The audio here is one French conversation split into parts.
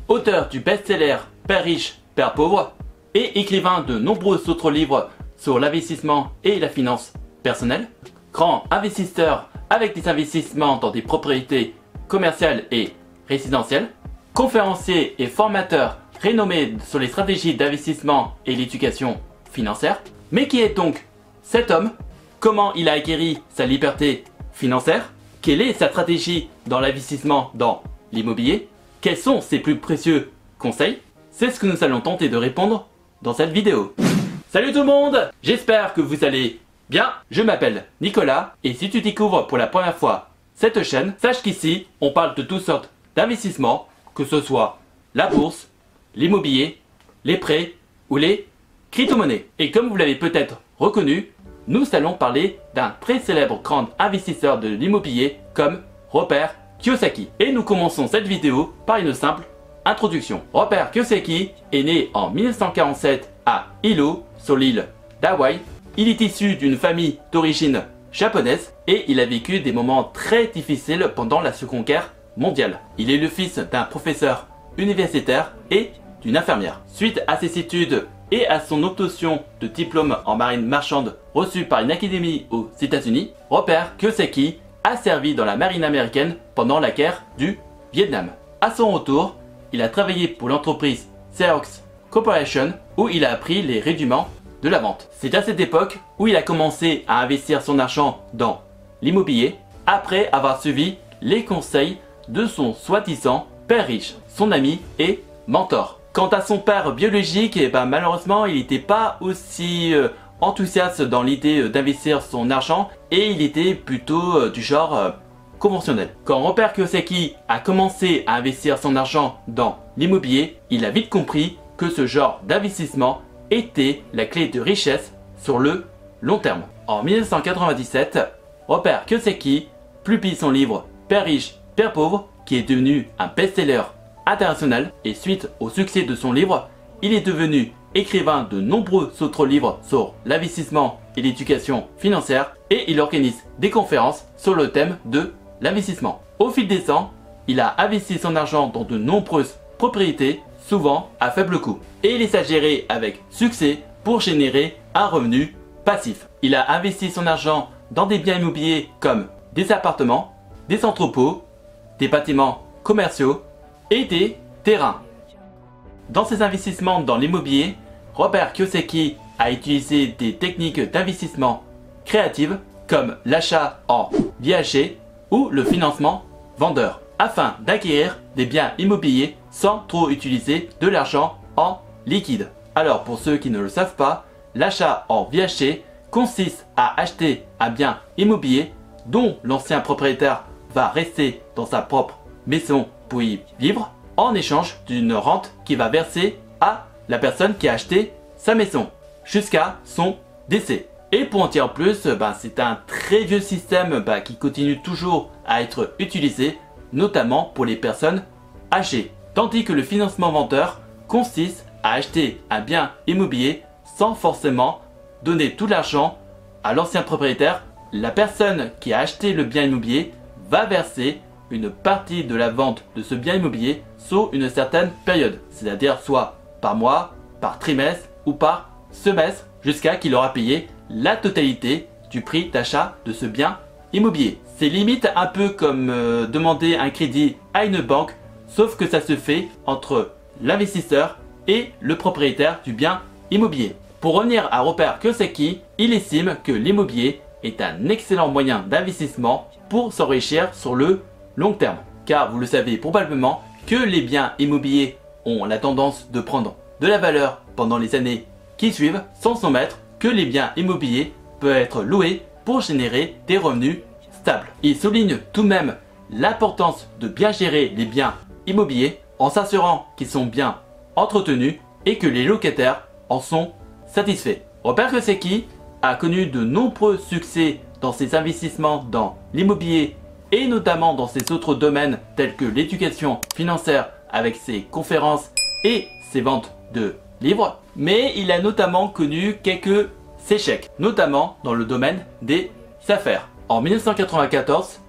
auteur du best-seller Père riche, Père pauvre et écrivain de nombreux autres livres sur l'investissement et la finance personnelle, grand investisseur avec des investissements dans des propriétés commerciales et résidentielles, conférencier et formateur renommé sur les stratégies d'investissement et l'éducation financière. Mais qui est donc cet homme? Comment il a acquis sa liberté financière? Quelle est sa stratégie dans l'investissement dans l'immobilier? Quels sont ses plus précieux conseils? C'est ce que nous allons tenter de répondre dans cette vidéo. Salut tout le monde, j'espère que vous allez bien. Je m'appelle Nicolas et si tu découvres pour la première fois cette chaîne, sache qu'ici on parle de toutes sortes d'investissements, que ce soit la bourse, l'immobilier, les prêts ou les crypto-monnaies. Et comme vous l'avez peut-être reconnu, nous allons parler d'un très célèbre grand investisseur de l'immobilier comme Robert Kiyosaki. Et nous commençons cette vidéo par une simple introduction. Robert Kiyosaki est né en 1947 à Hilo, sur l'île d'Hawaï. Il est issu d'une famille d'origine japonaise et il a vécu des moments très difficiles pendant la Seconde Guerre mondiale. Il est le fils d'un professeur universitaire et d'une infirmière. Suite à ses études et à son obtention de diplôme en marine marchande reçu par une académie aux États-Unis, Robert Kiyosaki a servi dans la marine américaine pendant la guerre du Vietnam. À son retour, il a travaillé pour l'entreprise Xerox Corporation où il a appris les rudiments de la vente. C'est à cette époque où il a commencé à investir son argent dans l'immobilier après avoir suivi les conseils de son soi-disant père riche, son ami et mentor. Quant à son père biologique, malheureusement il n'était pas aussi enthousiaste dans l'idée d'investir son argent et il était plutôt du genre conventionnel. Quand Robert Kiyosaki a commencé à investir son argent dans l'immobilier, il a vite compris que ce genre d'investissement était la clé de richesse sur le long terme. En 1997, Robert Kiyosaki publie son livre Père riche, Père pauvre qui est devenu un best-seller international et suite au succès de son livre, il est devenu écrivain de nombreux autres livres sur l'investissement et l'éducation financière et il organise des conférences sur le thème de l'investissement. Au fil des ans, il a investi son argent dans de nombreuses propriétés, souvent à faible coût. Et il les a gérées avec succès pour générer un revenu passif. Il a investi son argent dans des biens immobiliers comme des appartements, des entrepôts, des bâtiments commerciaux et des terrains. Dans ses investissements dans l'immobilier, Robert Kiyosaki a utilisé des techniques d'investissement créatives comme l'achat en viager ou le financement vendeur afin d'acquérir des biens immobiliers sans trop utiliser de l'argent en liquide. Alors pour ceux qui ne le savent pas, l'achat en viager consiste à acheter un bien immobilier dont l'ancien propriétaire va rester dans sa propre maison pour y vivre en échange d'une rente qui va verser à la personne qui a acheté sa maison jusqu'à son décès. Et pour en dire plus, c'est un très vieux système qui continue toujours à être utilisé, notamment pour les personnes âgées. Tandis que le financement vendeur consiste à acheter un bien immobilier sans forcément donner tout l'argent à l'ancien propriétaire. La personne qui a acheté le bien immobilier va verser une partie de la vente de ce bien immobilier sur une certaine période, c'est-à-dire soit par mois, par trimestre ou par semestre, jusqu'à qu'il aura payé la totalité du prix d'achat de ce bien immobilier. C'est limite un peu comme demander un crédit à une banque, sauf que ça se fait entre l'investisseur et le propriétaire du bien immobilier. Pour revenir à Robert Kiyosaki, il estime que l'immobilier est un excellent moyen d'investissement pour s'enrichir sur le long terme. Car vous le savez probablement que les biens immobiliers ont la tendance de prendre de la valeur pendant les années qui suivent sans omettre que les biens immobiliers peuvent être loués pour générer des revenus stables. Il souligne tout de même l'importance de bien gérer les biens immobiliers en s'assurant qu'ils sont bien entretenus et que les locataires en sont satisfaits. Robert Kiyosaki a connu de nombreux succès dans ses investissements dans l'immobilier et notamment dans ses autres domaines tels que l'éducation financière avec ses conférences et ses ventes de livres. Mais il a notamment connu quelques échecs, notamment dans le domaine des affaires. En 1994,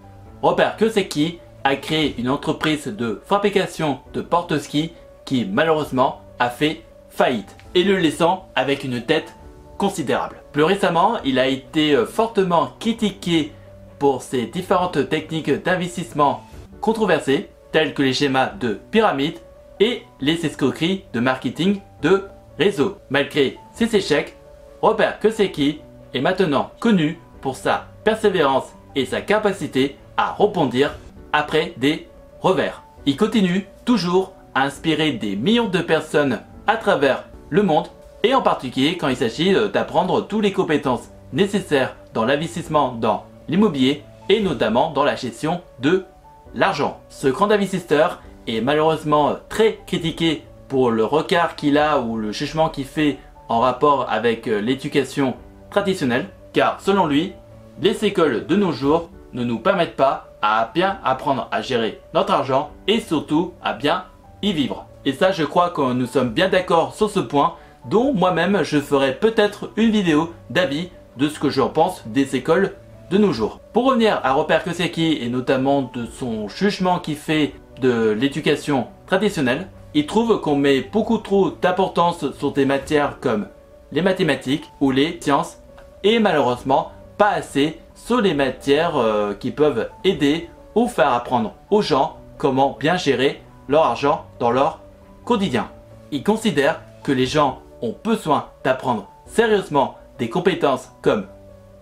Robert Kiyosaki a créé une entreprise de fabrication de porte-ski qui malheureusement a fait faillite et le laissant avec une dette considérable. Plus récemment, il a été fortement critiqué pour ses différentes techniques d'investissement controversées telles que les schémas de pyramide et les escroqueries de marketing de réseau. Malgré ses échecs, Robert Kiyosaki est maintenant connu pour sa persévérance et sa capacité à rebondir après des revers. Il continue toujours à inspirer des millions de personnes à travers le monde et en particulier quand il s'agit d'apprendre toutes les compétences nécessaires dans l'investissement dans l'immobilier et notamment dans la gestion de l'argent. Ce grand investisseur est malheureusement très critiqué pour le regard qu'il a ou le jugement qu'il fait en rapport avec l'éducation traditionnelle, car selon lui, les écoles de nos jours ne nous permettent pas à bien apprendre à gérer notre argent et surtout à bien y vivre. Et ça, je crois que nous sommes bien d'accord sur ce point, dont moi-même je ferai peut-être une vidéo d'avis de ce que j'en pense des écoles de nos jours. Pour revenir à Robert Kiyosaki et notamment de son jugement qu'il fait de l'éducation traditionnelle, il trouve qu'on met beaucoup trop d'importance sur des matières comme les mathématiques ou les sciences et malheureusement pas assez sur les matières qui peuvent aider ou faire apprendre aux gens comment bien gérer leur argent dans leur quotidien. Il considère que les gens ont besoin d'apprendre sérieusement des compétences comme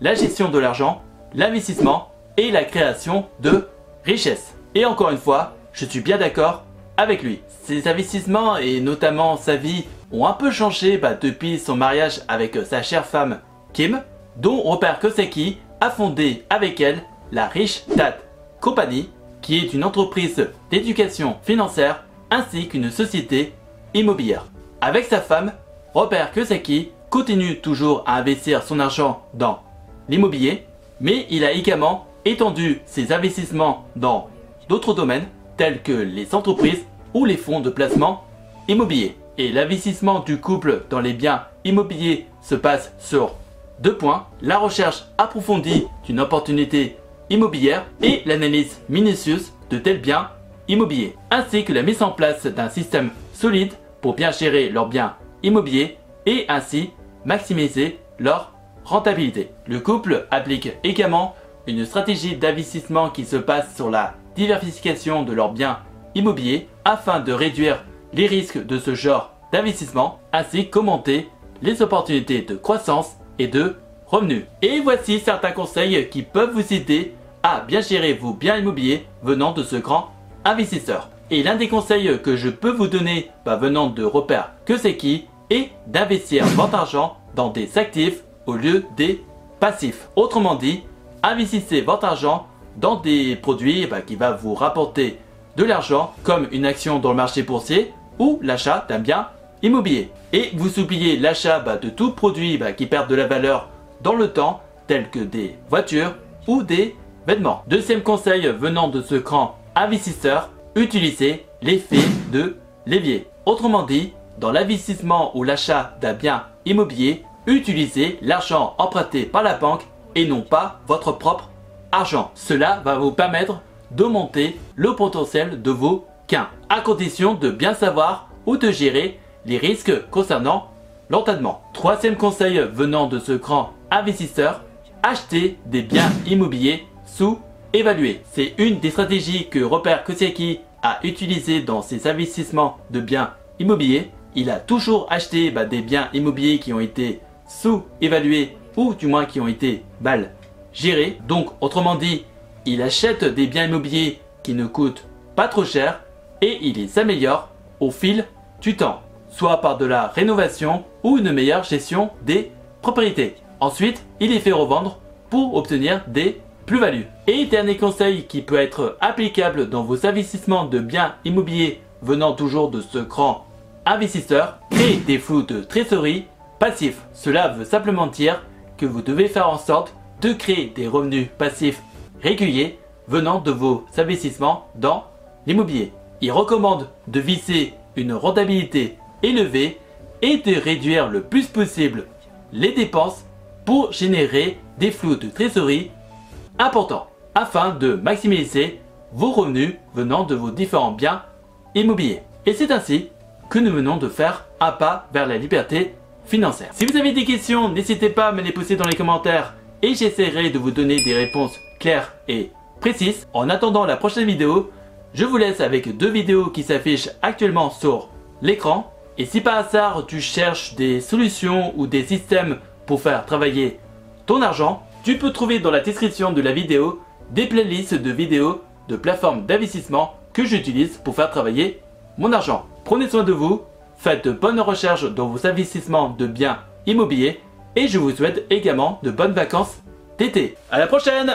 la gestion de l'argent, l'investissement et la création de richesse. Et encore une fois, je suis bien d'accord avec lui. Ses investissements et notamment sa vie ont un peu changé depuis son mariage avec sa chère femme Kim, dont Robert Kiyosaki a fondé avec elle la Rich Dad Company, qui est une entreprise d'éducation financière ainsi qu'une société immobilière. Avec sa femme, Robert Kiyosaki continue toujours à investir son argent dans l'immobilier, mais il a également étendu ses investissements dans d'autres domaines tels que les entreprises ou les fonds de placement immobilier. Et l'investissement du couple dans les biens immobiliers se passe sur deux points: la recherche approfondie d'une opportunité immobilière et l'analyse minutieuse de tels biens immobiliers, ainsi que la mise en place d'un système solide pour bien gérer leurs biens immobiliers et ainsi maximiser leur rentabilité. Le couple applique également une stratégie d'investissement qui se base sur la diversification de leurs biens immobiliers afin de réduire les risques de ce genre d'investissement ainsi qu'augmenter les opportunités de croissance et de revenus. Et voici certains conseils qui peuvent vous aider à bien gérer vos biens immobiliers venant de ce grand investisseur. Et l'un des conseils que je peux vous donner venant de Robert Kiyosaki est d'investir votre argent dans des actifs au lieu des passifs. Autrement dit, investissez votre argent dans des produits qui vont vous rapporter de l'argent comme une action dans le marché boursier ou l'achat d'un bien immobilier. Et vous oubliez l'achat de tout produit qui perd de la valeur dans le temps tels que des voitures ou des vêtements. Deuxième conseil venant de ce grand investisseur, utilisez l'effet de levier. Autrement dit, dans l'investissement ou l'achat d'un bien immobilier, utilisez l'argent emprunté par la banque et non pas votre propre argent. Cela va vous permettre d'augmenter le potentiel de vos gains, à condition de bien savoir ou de gérer les risques concernant l'endettement. Troisième conseil venant de ce grand investisseur, achetez des biens immobiliers sous-évalués. C'est une des stratégies que Robert Kiyosaki a utilisées dans ses investissements de biens immobiliers. Il a toujours acheté des biens immobiliers qui ont été sous-évalués ou du moins qui ont été mal gérés. Donc autrement dit, il achète des biens immobiliers qui ne coûtent pas trop cher et il les améliore au fil du temps, soit par de la rénovation ou une meilleure gestion des propriétés. Ensuite, il les fait revendre pour obtenir des plus-values. Et dernier conseil qui peut être applicable dans vos investissements de biens immobiliers venant toujours de ce grand investisseur, créez des flux de trésorerie passifs. Cela veut simplement dire que vous devez faire en sorte de créer des revenus passifs réguliers venant de vos investissements dans l'immobilier. Il recommande de viser une rentabilité élevée et de réduire le plus possible les dépenses pour générer des flux de trésorerie importants afin de maximiser vos revenus venant de vos différents biens immobiliers. Et c'est ainsi que nous venons de faire un pas vers la liberté financière. Si vous avez des questions, n'hésitez pas à me les poser dans les commentaires et j'essaierai de vous donner des réponses claires et précises. En attendant la prochaine vidéo, je vous laisse avec 2 vidéos qui s'affichent actuellement sur l'écran. Et si par hasard tu cherches des solutions ou des systèmes pour faire travailler ton argent, tu peux trouver dans la description de la vidéo des playlists de vidéos de plateformes d'investissement que j'utilise pour faire travailler mon argent. Prenez soin de vous, faites de bonnes recherches dans vos investissements de biens immobiliers et je vous souhaite également de bonnes vacances d'été. À la prochaine!